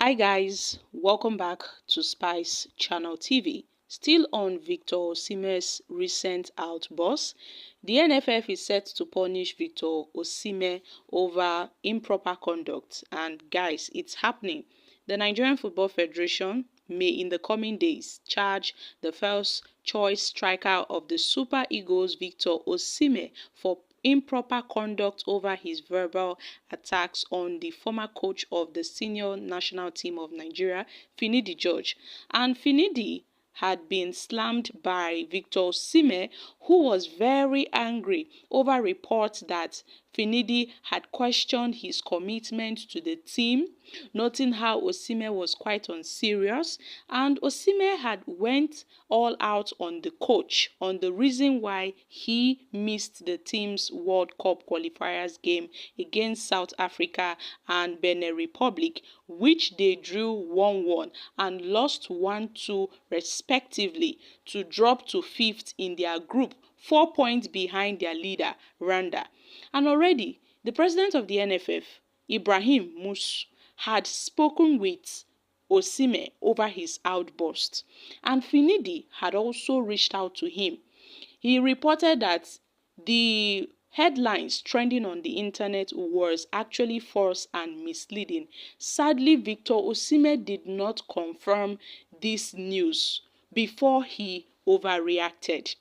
Hi guys, welcome back to Spice Channel TV. Still on Victor Osimhen's recent outburst, the NFF is set to punish Victor Osimhen over improper conduct, and guys, it's happening. The Nigerian Football Federation may in the coming days charge the first choice striker of the Super Eagles Victor Osimhen for improper conduct over his verbal attacks on the former coach of the senior national team of Nigeria, Finidi George. And Finidi had been slammed by Victor Osimhen, who was very angry over reports that Finidi had questioned his commitment to the team, noting how Osimhen was quite unserious, and Osimhen had went all out on the coach on the reason why he missed the team's World Cup qualifiers game against South Africa and Benin Republic, which they drew 1-1 and lost 1-2 respectively to drop to 5th in their group, 4 points behind their leader, Rwanda. And already, the president of the NFF, Ibrahim Mus, had spoken with Osimhen over his outburst, and Finidi had also reached out to him. He reported that the headlines trending on the internet was actually false and misleading. Sadly, Victor Osimhen did not confirm this news before he overreacted.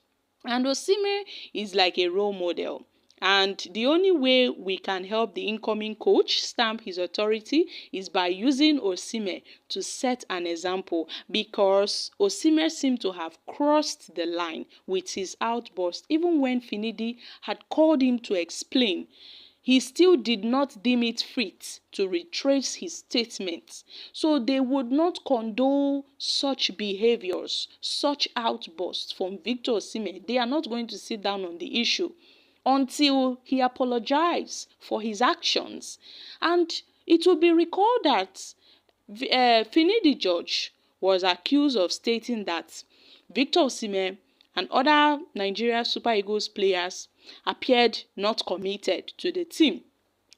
And Osimhen is like a role model. And the only way we can help the incoming coach stamp his authority is by using Osimhen to set an example, because Osimhen seemed to have crossed the line with his outburst. Even when Finidi had called him to explain, he still did not deem it fit to retrace his statements. So they would not condone such behaviors, such outbursts from Victor Osimhen. They are not going to sit down on the issue until he apologizes for his actions. And it will be recalled that Finidi George was accused of stating that Victor Osimhen and other Nigeria Super Eagles players appeared not committed to the team.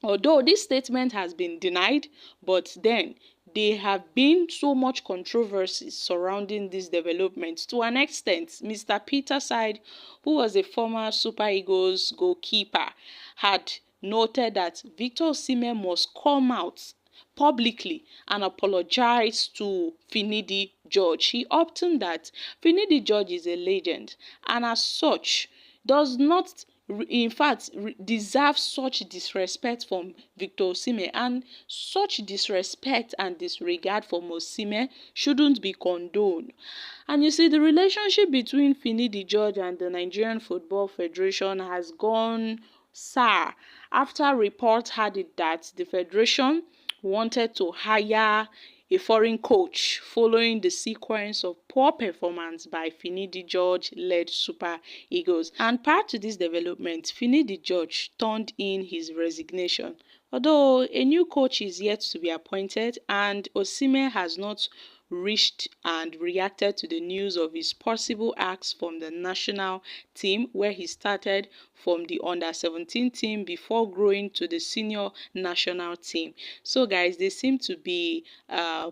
Although this statement has been denied, but then there have been so much controversy surrounding this development. To an extent, Mr. Peter Side, who was a former Super Eagles goalkeeper, had noted that Victor Osimhen must come out publicly and apologize to Finidi George. He opted that Finidi George is a legend and as such does not in fact deserve such disrespect from Victor Osimhen, and such disrespect and disregard from Osimhen shouldn't be condoned. And you see, the relationship between Finidi George and the Nigerian Football Federation has gone sour after reports had it that the federation wanted to hire a foreign coach following the sequence of poor performance by Finidi George-led Super Eagles. And prior to this development, Finidi George turned in his resignation. Although a new coach is yet to be appointed, and Osimhen has not reached and reacted to the news of his possible acts from the national team, where he started from the under-17 team before growing to the senior national team. So guys, there seem to be a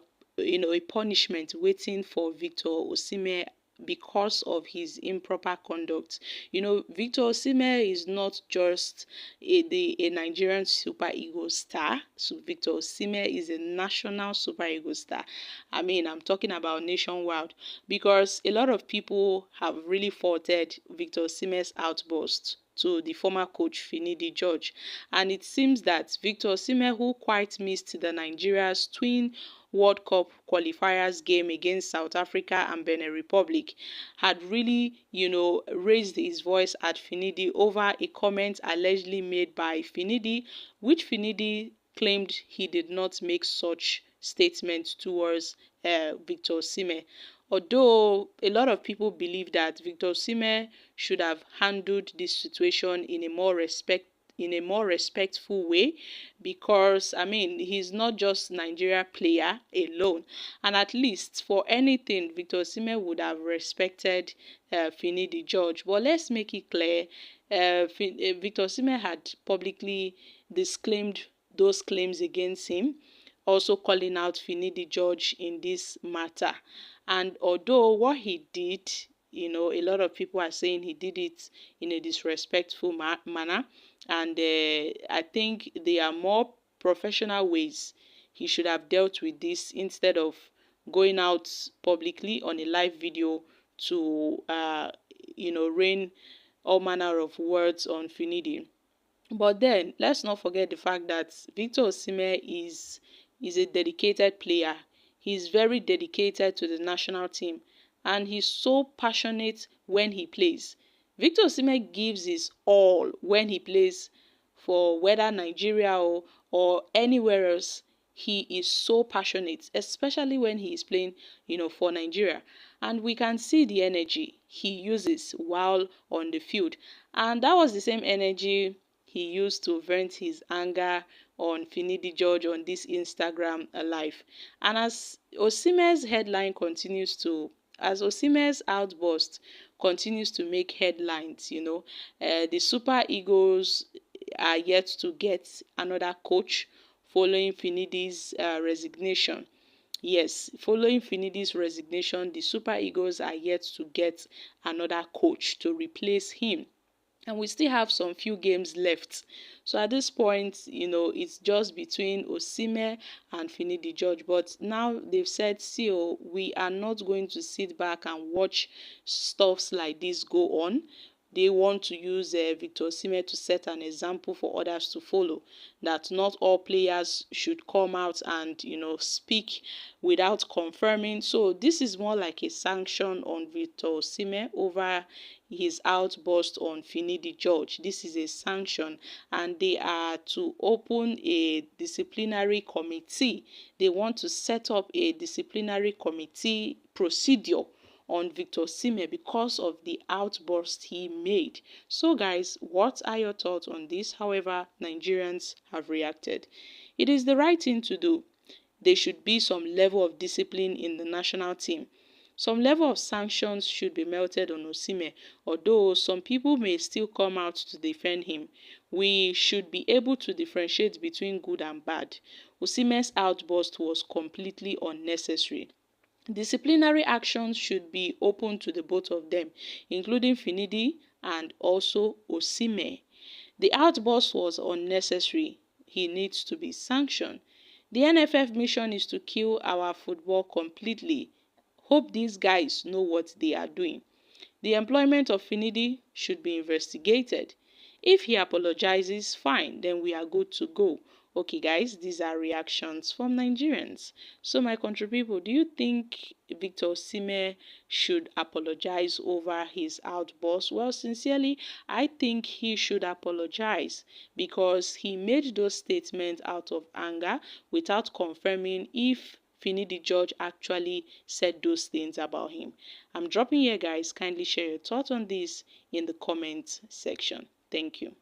punishment waiting for Victor Osimhen because of his improper conduct. Victor Osimhen is not just a Nigerian Super Eagles star. So Victor Osimhen is a national Super Eagles star. I mean, I'm talking about nationwide, because a lot of people have really faulted Victor Osimhen's outburst to the former coach Finidi George. And it seems that Victor Osimhen, who quite missed the Nigeria's twin World Cup qualifiers game against South Africa and Benin Republic, had really, raised his voice at Finidi over a comment allegedly made by Finidi, which Finidi claimed he did not make such statements towards Victor Osimhen. Although a lot of people believe that Victor Osimhen should have handled this situation in a more respectful way, because I mean, he's not just Nigeria player alone, and at least for anything Victor Osimhen would have respected Finidi George. But let's make it clear, Victor Osimhen had publicly disclaimed those claims against him, also calling out Finidi George in this matter. And although what he did, a lot of people are saying he did it in a disrespectful manner, and I think there are more professional ways he should have dealt with this instead of going out publicly on a live video to, rain all manner of words on Finidi. But then let's not forget the fact that Victor Osimhen is a dedicated player. He's very dedicated to the national team and he's so passionate when he plays. Victor Osimhen gives his all when he plays for whether Nigeria or anywhere else. He is so passionate, especially when he is playing, for Nigeria. And we can see the energy he uses while on the field. And that was the same energy he used to vent his anger on Finidi George on this Instagram live. And as Osimhen's outburst continues to make headlines, the Super Eagles are yet to get another coach following Finidi's resignation. Yes, following Finidi's resignation, the Super Eagles are yet to get another coach to replace him. And we still have some few games left. So at this point, it's just between Osimhen and Finidi George. But now they've said, see, we are not going to sit back and watch stuffs like this go on. They want to use Victor Osimhen to set an example for others to follow. That not all players should come out and, speak without confirming. So this is more like a sanction on Victor Osimhen over his outburst on Finidi George. This is a sanction and they are to open a disciplinary committee. They want to set up a disciplinary committee procedure on Victor Osimhen because of the outburst he made. So guys, what are your thoughts on this? However, Nigerians have reacted. It is the right thing to do. There should be some level of discipline in the national team. Some level of sanctions should be melted on Osimhen, although some people may still come out to defend him. We should be able to differentiate between good and bad. Osimhen's outburst was completely unnecessary. Disciplinary actions should be open to the both of them, including Finidi and also Osimhen. The outburst was unnecessary. He needs to be sanctioned. The NFF mission is to kill our football completely. Hope these guys know what they are doing. The employment of Finidi should be investigated. If he apologizes, fine, then we are good to go. Okay, guys, these are reactions from Nigerians. So, my country people, do you think Victor Osimhen should apologize over his outburst? Well, sincerely, I think he should apologize because he made those statements out of anger without confirming if Finidi George actually said those things about him. I'm dropping here, guys. Kindly share your thoughts on this in the comment section. Thank you.